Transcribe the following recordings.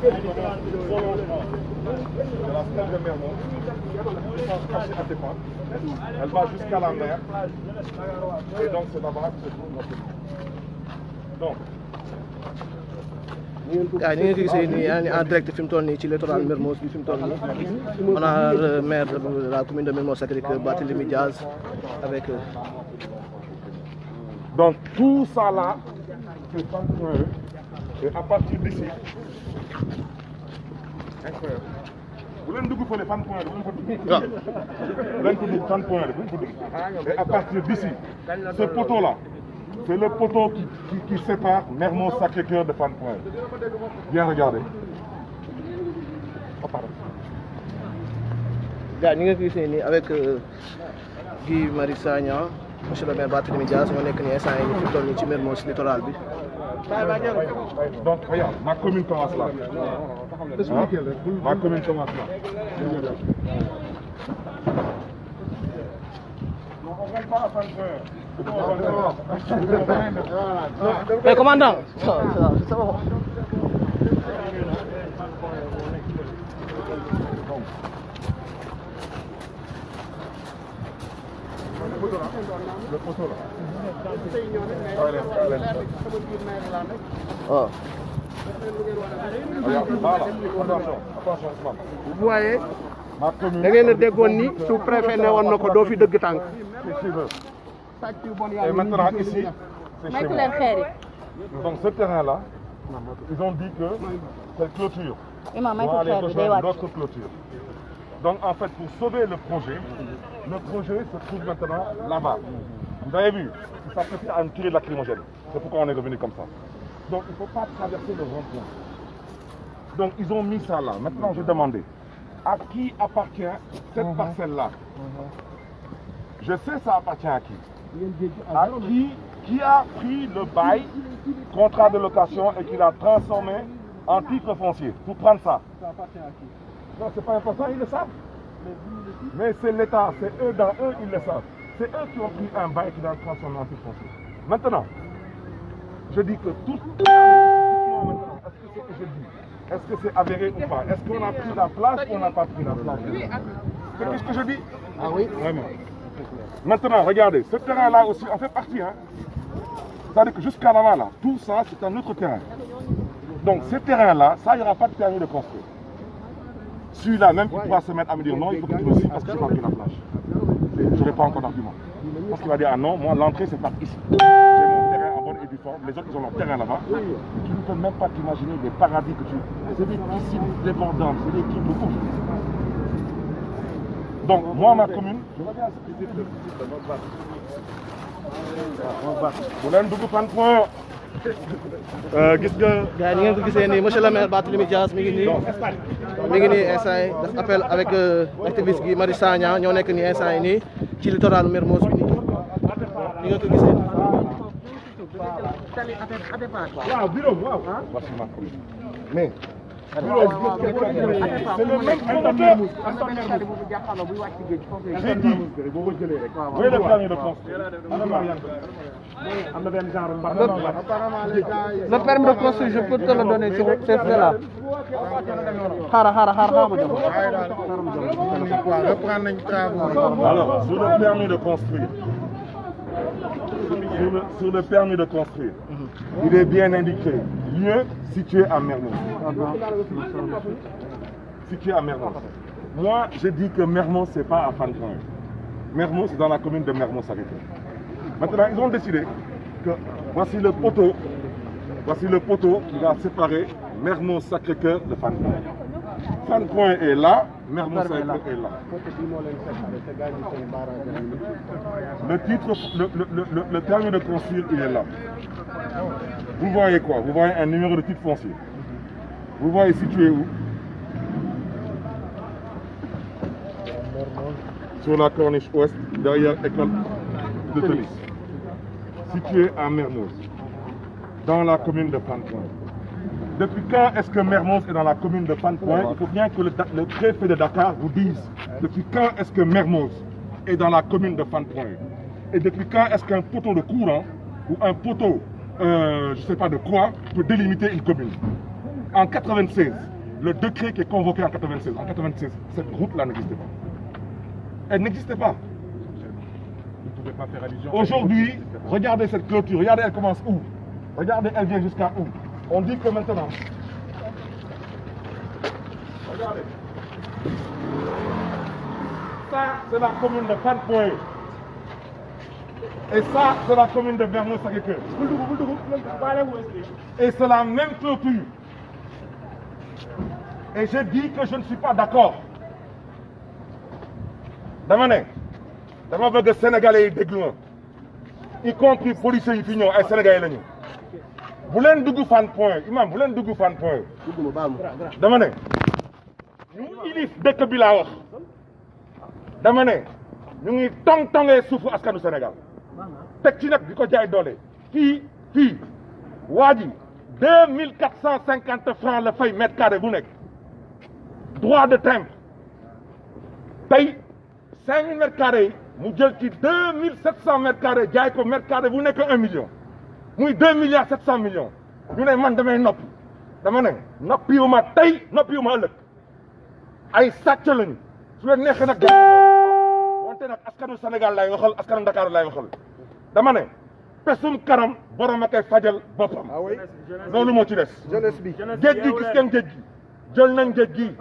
de la stèle de Mermoz, cachée à Tepan. Elle va jusqu'à la mer. Et donc c'est là-bas que se trouve notre ville. Donc. waaw ni ngeen ko gisee nii yaa ngi en direct fi mu toll nii ci littoral Mermoz bi fi mu toll nii on a le maire de la commune de Mermoz Sacré-Cœur Barthélémy Diaz avec. Donc tout ça là, c'est Fann Point E. Et à partir d'ici, incroyable. Vous l'avez dit que Fann Point E, vous l'avez dit Fann Point E. Et à partir d'ici, ce poteau là, c'est le poteau qui sépare Mermoz Sacré-Cœur de Fann Point E. Bien regardez. Oh, pardon. gars ni ngeen ko gisee nii avec Guy Marius Sagna monsieur le maire Barthélémy Diaz moo nekk nii instant yii fi mu toll nii ci Mermoz littoral bi. Donc regarde, ma commune commence là. Hein? Ma commune commence là. Non, on ne va pas à Fann Point E. Mais commandant, ça va. Le poteau là. waaw. Attention, Vous voyez, ma commune. da ngeen a déggoon ni sous-préfet ne woon na ko doo fi dëgg tànk. Et maintenant ici, c'est chez moi. Donc ce terrain-là, ils ont dit que c'est clôture. On va aller rejoindre d'autres clôtures. Donc en fait, pour sauver le projet se trouve maintenant là-bas. Vous avez vu, il s'apprêtait à une tirée lacrymogène. C'est pourquoi on est revenu comme ça. Donc il ne faut pas traverser le rond-point. Donc ils ont mis ça là. Maintenant je demandais, à qui appartient cette parcelle-là? Je sais ça appartient à qui? À qui a pris le bail, contrat de location et qui l'a transformé en titre foncier pour prendre ça? Ça appartient à qui? Non, c'est pas important, ils le savent. Mais c'est l'État, c'est eux dans eux, ils le savent. C'est eux qui ont pris un bail qui l'a transformé en titre foncier. Maintenant, je dis que tout est-ce que c'est avéré ou pas? Est-ce qu'on a pris la plage ou on n'a pas pris la plage? C'est tout ce que je dis? Ah oui? Vraiment. Maintenant, regardez, ce terrain-là aussi, on fait partie. Hein. C'est-à-dire que jusqu'à là-bas, là, tout ça, c'est un autre terrain. Donc, ce terrain-là, ça, il n'y aura pas de permis de construire. Celui-là, même, il pourra se mettre à me dire non, il faut que tu le signes parce que je n'ai pas pris la plage. Je n'aurai pas encore d'argument. Parce qu'il va dire, ah non, moi, l'entrée, c'est par ici. J'ai mon terrain en bonne et due forme, les autres, ils ont leur terrain là-bas. Tu ne peux même pas t'imaginer les paradis que tu... C'est des piscines débordantes, c'est des trucs de ouf. Donc, moi, ma commune, je reviens à ce que de bu leen dugg Fann Point E. Gis nga. gars yi ni ngeen ko gisee nii monsieur le maire Barthélémy Diaz mi ngi nii instant yi def appel avec activiste Guy Marius Sagna ñoo nekk nii instant yi nii ci littoral Mermoz bi nii ni ngeen ko gisee. waaw bureau waaw. voici ma commune. mais. bureau c'est le même promoteur. J'ai dit. Vous le permis de construire. Le permis de construire, je peux te le donner sur c'est là. Alors, sur le permis de construire. Sur le permis de construire, il est bien indiqué, lieu situé à Mermoz. Situé à Mermoz. Moi, je dis que Mermoz, ce n'est pas à Fann Point E. Mermoz, c'est dans la commune de Mermoz Sacré-Cœur. Maintenant, ils ont décidé que voici le poteau qui va séparer Mermoz Sacré-Cœur de Fann Point E. Fann Point E est là, Mermoz Sacré-Cœur est là. Le titre, le permis de construire, il est là. Vous voyez quoi? Vous voyez un numéro de titre foncier. Vous voyez situé où? Sur la corniche ouest, derrière l'école de tennis. Situé à Mermoz, dans la commune de Fann Point E. Depuis quand est-ce que Mermoz est dans la commune de Fann Point E? Il faut bien que le préfet de Dakar vous dise depuis quand est-ce que Mermoz est dans la commune de Fann Point E. Et depuis quand est-ce qu'un poteau de courant ou un poteau, je ne sais pas de quoi, peut délimiter une commune? En 96, le décret qui est convoqué en 96. En 96, cette route-là n'existait pas. Elle n'existait pas. Aujourd'hui, regardez cette clôture, regardez elle commence où? Regardez elle vient jusqu'à où? On dit que maintenant... Regardez. Ça, c'est la commune de Fann Point E. Et ça, c'est la commune de Mermoz-Sacré-Cœur. Et c'est la même clôture. Et je dis que je ne suis pas d'accord. Dama ne dama bëgg Sénégalais yi déglu ma y compris policiers yi fi ñëw ay Sénégalais lañu bu leen dugg Fann Point E imam bu leen dugg Fann Point E dama ne ñu ilif dëkk bi laa wax dama ne ñu ngi tong-tongee suufu askanu Sénégal teg ci nag di ko jaay doole fii waa ji 2450 francs la fay mètre carré bu nekk droit de timbre tey 5000 mètres carrés yi mu jël ci 2700 mètres carrés jaay ko mètre carré bu nekk 1 million muy 2 milliards 700 millions ñu ne man damay noppi dama ne noppiwuma tey noppiwuma ëllëg ay sàcc lañu su leen neexee nag wante nag askanu Sénégal lay waxal askanu Dakar lay waxal dama ne pesum karam borom a koy fajal boppam loolu moo ci des géej gi gis ngeen géej gi jël nañ géej gi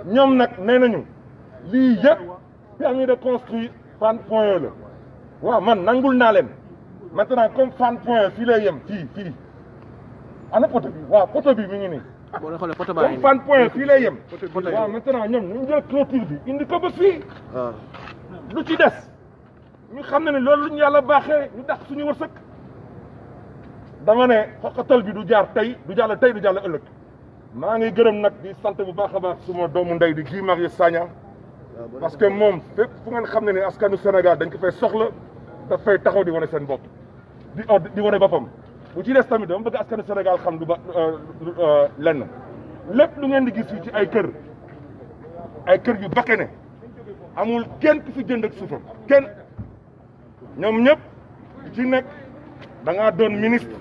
ñoom nag nee nañu lii yëpp permis de construire Fann Point E la waaw man nangul naa leen maintenant comme Fann Point E fii lay yem fii ana poto bi waaw poto bi mi ngi nii comme Fann Point E fii lay yem waaw maintenant ñoom ñu jël clôture bi indi ko ba fii lu ci des ñu xam ne ne loolu lu ñu yàlla baaxee ñu dàq suñu wërsëg dama ne xoqatal bi du jaar tey du jàll tey du jàll ëllëg maa ngi gërëm nag di sant bu baax a baax suma doomu ndey di Guy Marius Sagna parce que moom fépp fu ngeen xam ne ne askanu Sénégal dañ ko fay soxla dafay taxaw di wane seen bopp di wane boppam bu ci des tamit dama bëgg askanu Sénégal xam du ba lenn lépp lu ngeen di gis fii ci ay kër yu bakkane amul kenn ku fi jënd ak suufam kenn ñoom ñëpp ci nekk da ngaa doon ministre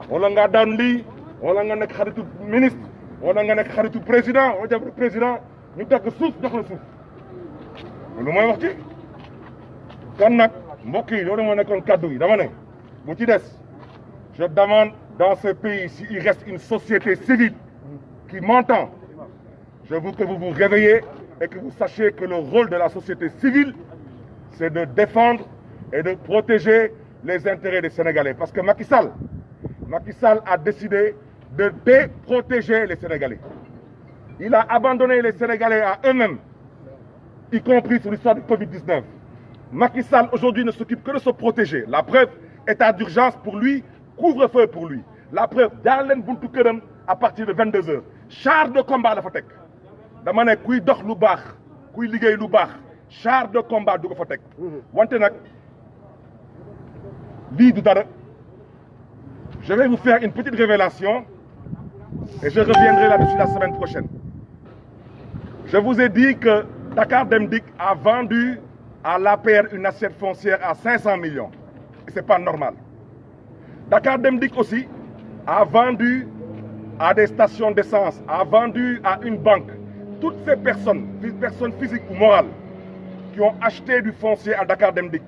wala ngaa doon lii wala nga nekk xaritu ministre wala nga nekk xaritu président wala jabar président ñu dagg suuf jox la suuf lu mooy wax ci kon nag mbokk yi loolu moo nekkoon kaddu yi dama ne bu ci des je demande dans ce pays s'il reste une société civile qui m'entend je veux que vous vous réveillez et que vous sachiez que le rôle de la société civile c'est de défendre et de protéger les intérêts des Sénégalais parce que Macky Sall a décidé de déprotéger les Sénégalais. Il a abandonné les Sénégalais à eux-mêmes, y compris sur l'histoire du Covid-19. Macky Sall aujourd'hui ne s'occupe que de se protéger. La preuve, état d'urgence pour lui, couvre-feu pour lui. La preuve, Darlen buntu këram à partir de 22 heures. Char de combat la fa teg. Dama ne kuy dox lu baax, kuy liggéey lu baax, char de combat du ko fa teg. Wante nag lii du dara. Je vais vous faire une petite révélation et je reviendrai là-dessus la semaine prochaine. Je vous ai dit que Dakar Dem Dikk a vendu à l'APR une assiette foncière à 500 millions. Et ce n'est pas normal. Dakar Dem Dikk aussi a vendu à des stations d'essence, a vendu à une banque. Toutes ces personnes physiques ou morales, qui ont acheté du foncier à Dakar Dem Dikk,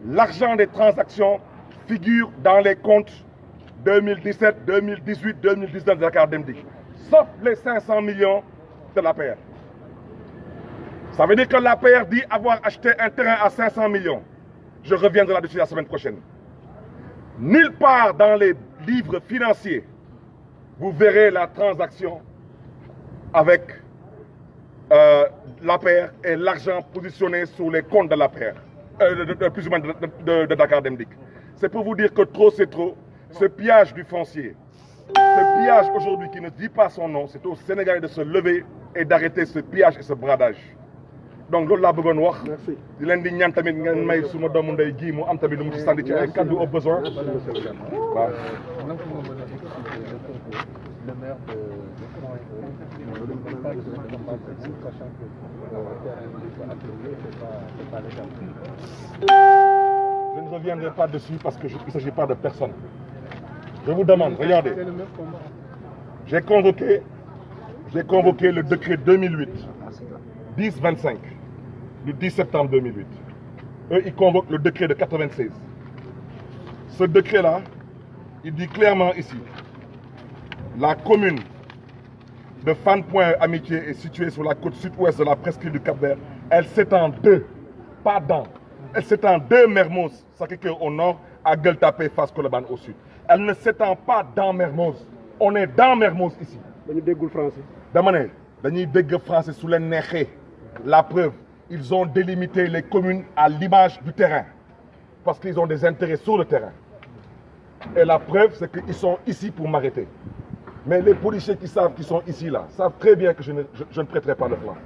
l'argent des transactions figure dans les comptes 2017, 2018, 2019 de Dakar Dem Dikk, sauf les 500 millions de l'APR. Ça veut dire que l'APR dit avoir acheté un terrain à 500 millions. Je reviendrai là-dessus la semaine prochaine. Nulle part dans les livres financiers, vous verrez la transaction avec l'APR et l'argent positionné sur les comptes de l'APR, plus ou moins de Dakar Dem Dikk. C'est pour vous dire que trop c'est trop. Ce pillage du foncier, ce pillage aujourd'hui qui ne dit pas son nom, c'est aux Sénégalais de se lever et d'arrêter ce pillage et ce bradage. Donc loolu laa bëggoon wax. di leen di ñaan tamit ngeen may suma doomu ndey gi mu am tamit lu mu ci sànni ci ay kaddu au besoin. waaw. Je ne reviendrai pas dessus parce qu'il ne s'agit pas de personne. Je vous demande, regardez. J'ai convoqué j'ai convoqué le décret 2008-1025 du 10 septembre 2008. Eux, ils convoquent le décret de 96. Ce décret-là, il dit clairement ici, la commune de Fann Point Amitié est située sur la côte sud-ouest de la presqu'île du Cap-Vert. Elle s'étend pas dans. Elle s'étend de Mermoz, Sacré-Cœur au nord, à Gueule Tapée, Fass Colobane au sud. Elle ne s'étend pas dans Mermoz. On est dans Mermoz ici. dañu déggul français. dama ne dañuy dégg français su leen neexee. La preuve, ils ont délimité les communes à l'image du terrain. Parce qu'ils ont des intérêts sur le terrain. Et la preuve, c'est qu'ils sont ici pour m'arrêter. Mais les policiers qui savent qu'ils sont ici, là, savent très bien que je ne prêterai pas le flanc.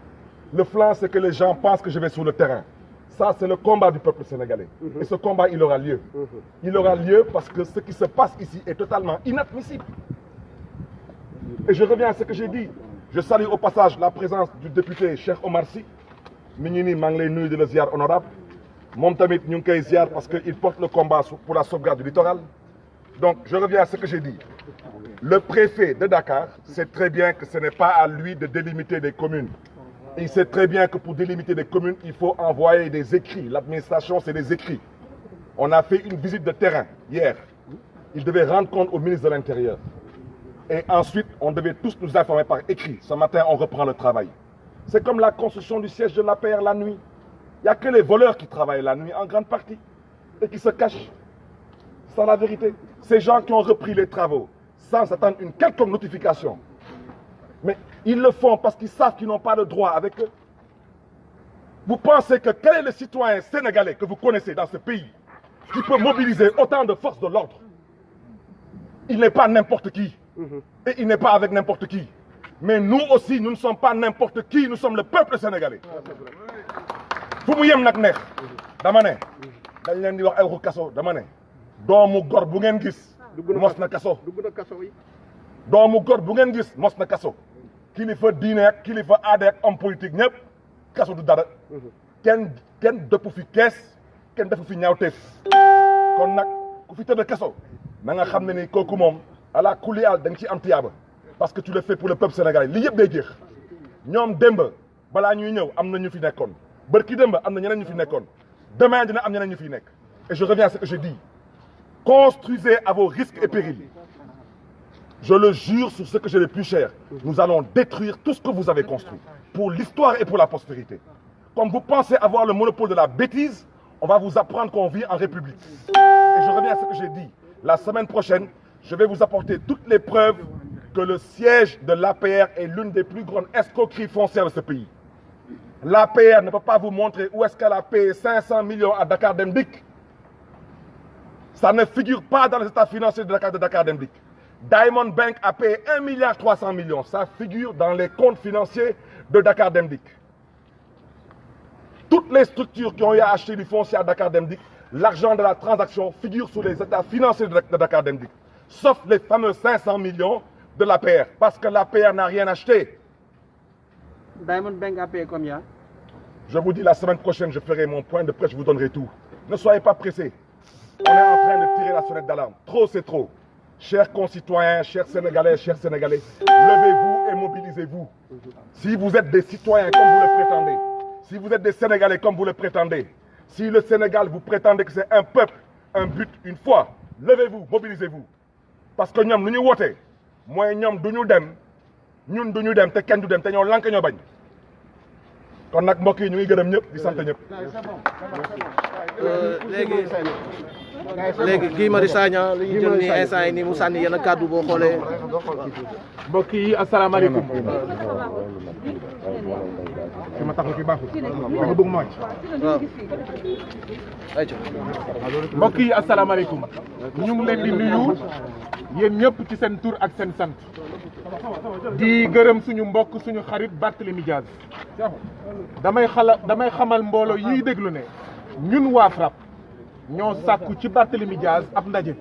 Le flanc, c'est que les gens pensent que je vais sur le terrain. Ça, c'est le combat du peuple sénégalais. Et ce combat, il aura lieu. Il aura lieu parce que ce qui se passe ici est totalement inadmissible. Et je reviens à ce que j'ai dit. Je salue au passage la présence du député Cheikh Omar Sy. mi ngi nii maa ngi lay nuyu di la ziar honorable moom tamit ñu ngi koy ziar parce que il porte le combat pour la sauvegarde du littoral. Donc je reviens à ce que j'ai dit. Le préfet de Dakar sait très bien que ce n'est pas à lui de délimiter des communes. Il sait très bien que pour délimiter des communes, il faut envoyer des écrits. L'administration, c'est des écrits. On a fait une visite de terrain hier. Il devait rendre compte au ministre de l'Intérieur. Et ensuite, on devait tous nous informer par écrit. Ce matin, on reprend le travail. C'est comme la construction du siège de l'APR la nuit. Il n'y a que les voleurs qui travaillent la nuit en grande partie et qui se cachent. C'est la vérité. Ces gens qui ont repris les travaux sans attendre une quelconque notification. Mais ils le font parce qu'ils savent qu'ils n'ont pas de droit avec eux. Vous pensez que quel est le citoyen sénégalais que vous connaissez dans ce pays qui peut mobiliser autant de forces de l'ordre? Il n'est pas n'importe qui. Et il n'est pas avec n'importe qui. Mais nous aussi, nous ne sommes pas n'importe qui, nous sommes le peuple sénégalais. fu mu yem nag neex dama ne dañ leen di wax ay waxu kaso dama ne doomu gor bu ngeen gis mos na kaso doomu gor bu ngeen gis mos na kaso kilifa diine ak kilifa aada ak homme politique ñëpp kaso du dara kenn dëpp fi kees kenn defu fi ñaawteef kon nag ku fi tëdd kaso na nga xam ne ni kooku moom ala kulli al da nga ci am tiyaaba parce que tu le fais pour le peuple sénégalais li yëpp day jeex ñoom démb balaa ñuy ñëw am na ñu fi nekkoon bërki démb am na ñeneen ñu fi nekkoon demain dina am ñeneen ñu fi nekk et je reviens à ce que je dis construisez à vos risques et périls. Je le jure sur ce que j'ai le plus cher, nous allons détruire tout ce que vous avez construit pour l'histoire et pour la postérité. Comme vous pensez avoir le monopole de la bêtise, on va vous apprendre qu'on vit en République. Et je reviens à ce que j'ai dit. La semaine prochaine, je vais vous apporter toutes les preuves que le siège de l'APR est l'une des plus grandes escroqueries foncières de ce pays. L'APR ne peut pas vous montrer où est-ce qu'elle a payé 500 millions à Dakar Dem Dikk. Ça ne figure pas dans les états financiers de Dakar Dem Dikk. Diamond Bank a payé 1,3 milliard. Ça figure dans les comptes financiers de Dakar Dem Dikk. Toutes les structures qui ont eu à acheter du foncier à Dakar Dem Dikk, l'argent de la transaction figure sur les états financiers de Dakar Dem Dikk. Sauf les fameux 500 millions de l'APR. Parce que l'APR n'a rien acheté. Diamond Bank a payé combien? Je vous dis, la semaine prochaine, je ferai mon point de presse, je vous donnerai tout. Ne soyez pas pressés. On est en train de tirer la sonnette d'alarme. Trop, c'est trop. Chers concitoyens, chers Sénégalais, levez-vous et mobilisez-vous. Si vous êtes des citoyens comme vous le prétendez, si vous êtes des Sénégalais comme vous le prétendez, si le Sénégal, vous prétendez que c'est un peuple, un but, une foi, levez-vous, mobilisez-vous. Parce que ñoom lu ñu woote mooy ñoom du ñu dem ñun du ñu dem te kenn du dem te ñoo lank ñoo bañ kon nag mbokk yi ñu ngi gërëm ñëpp di sant ñëpp. léegi Guy Marius Sagna li ñu jël nii instant yi nii mu sànni yenn kàddu boo xoolee. mbokk yi asalaamaaleykum. fi ma taxaw fi baaxul dama bëgg ma wàcc. mbokk yi asalaamaaleykum. ñu ngi leen di nuyu yéen ñëpp ci seen tur ak seen sant. di gërëm suñu mbokk suñu xarit Barthélémy Dias. damay xamal mbooloo yiy déglu ne ñun waa FRAPP ñoo sàkku ci Barthélémy Dias ab ndaje.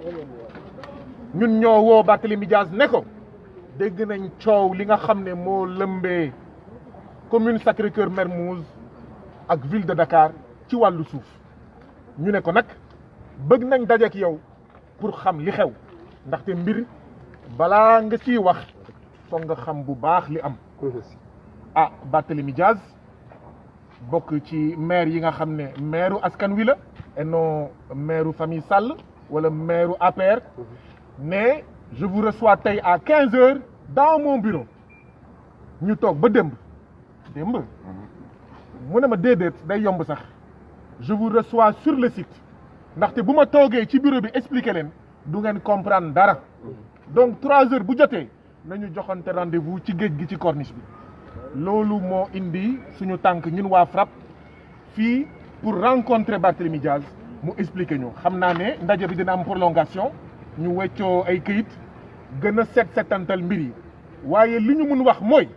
ñun ñoo woo Barthélémy Dias ne ko dégg nañ coow li nga xam ne moo lëmbee commune Sacré-Cœur Mermoz ak ville de Dakar ci wàllu suuf ñu ne ko nag bëgg nañ dajeek yow pour xam li xew ndaxte mbir balaa nga ciy wax foog nga xam bu baax li am ah Barthélémy Diaz bokk ci maire yi nga xam ne maireu askan wi la et non maireu famille Sall wala maireu APR mais je vous reçois tey à 15 heures dans mon bureau ñu toog ba démb mu ne ma déedéet day yomb sax je vous reçois sur le site ndaxte bu ma toogee ci bureau bi expliquer leen du ngeen comprendre dara donc 3 heures bu jotee nañu joxante rendez-vous ci géej gi ci corniche bi loolu moo indi suñu tànk ñun waa FRAPP fii pour rencontrer Barthélémy Diaz mu expliquer ñu xam naa ne ndaje bi dina am prolongation ñu weccoo ay këyit gën a setantal mbir yi waaye li ñu mun wax mooy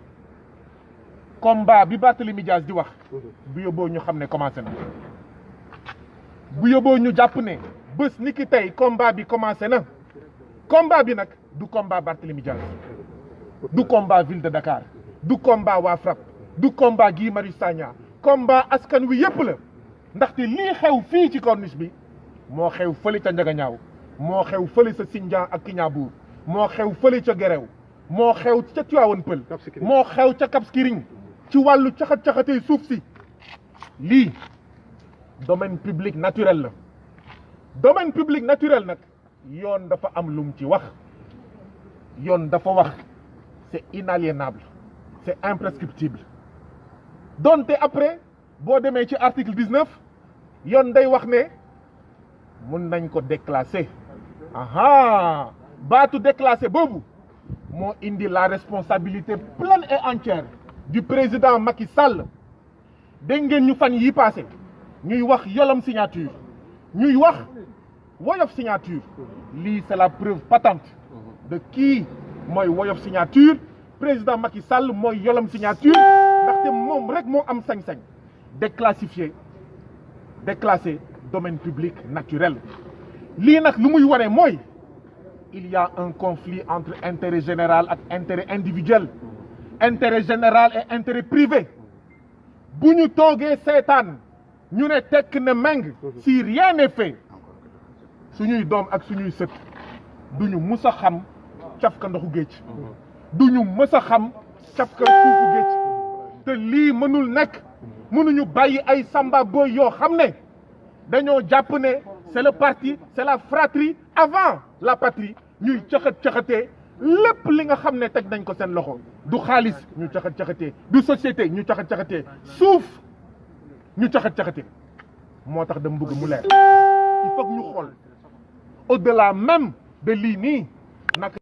combat bi Barthélémy Diaz di wax bu yóbboo ñu xam ne commencé na bu yóbboo ñu jàpp ne bés ni ki tey combat bi commencé na combat bi nag du combat Barthélémy Diaz du combat ville de Dakar du combat waa FRAPP du combat Guy Marius Sagna combat askan wi yépp la ndaxte lii xew fii ci corniche bi moo xew fële ca Njagañaaw moo xew fële sa Sindian ak Kiñaabuur moo xew fële ca Gerew moo xew ca Tivaouane Peulh moo xew ca Cap Skirring ci wàllu caxat-caxatee suuf si lii domaine public naturel la domaine public naturel nag yoon dafa am lum ci wax yoon dafa wax c'est inaliénable c'est imprescriptible donte après boo demee ci article 19 yoon day wax ne mun nañ ko déclasser aha baatu déclasser boobu moo indi la responsabilité pleine et entière du président Macky Sall dégg ngeen ñu fan yi passé ñuy wax yolom signature ñuy wax woyof signature lii c'est la preuve patente de qui mooy woyof signature président Macky Sall mooy yolom signature ndaxte moom rek moo am sañ-sañ déclasser domaine public naturel lii nag lu muy wane mooy il y a un conflit entre intérêt général ak intérêt individuel intérêt général et intérêt privé bu ñu toogee seetaan ñu ne tekk na meng si rien n'est fait suñuy doom ak suñuy sët duñu mus a xam cafka ndoxu géej duñu mës a xam cafka suufu géej te lii mënul nekk mënuñu bàyyi ay samba boy yoo xam ne dañoo jàpp ne c'est le parti c'est la fratrie avant la patrie ñuy caxat-caxatee lépp li nga xam ne teg nañ ko seen loxo du xaalis ñu caxat-caxatee du société ñu caxat-caxatee suuf ñu caxat-caxatee moo tax dama bëgg mu leer il faut que ñu xool au-delà même de lii nii naka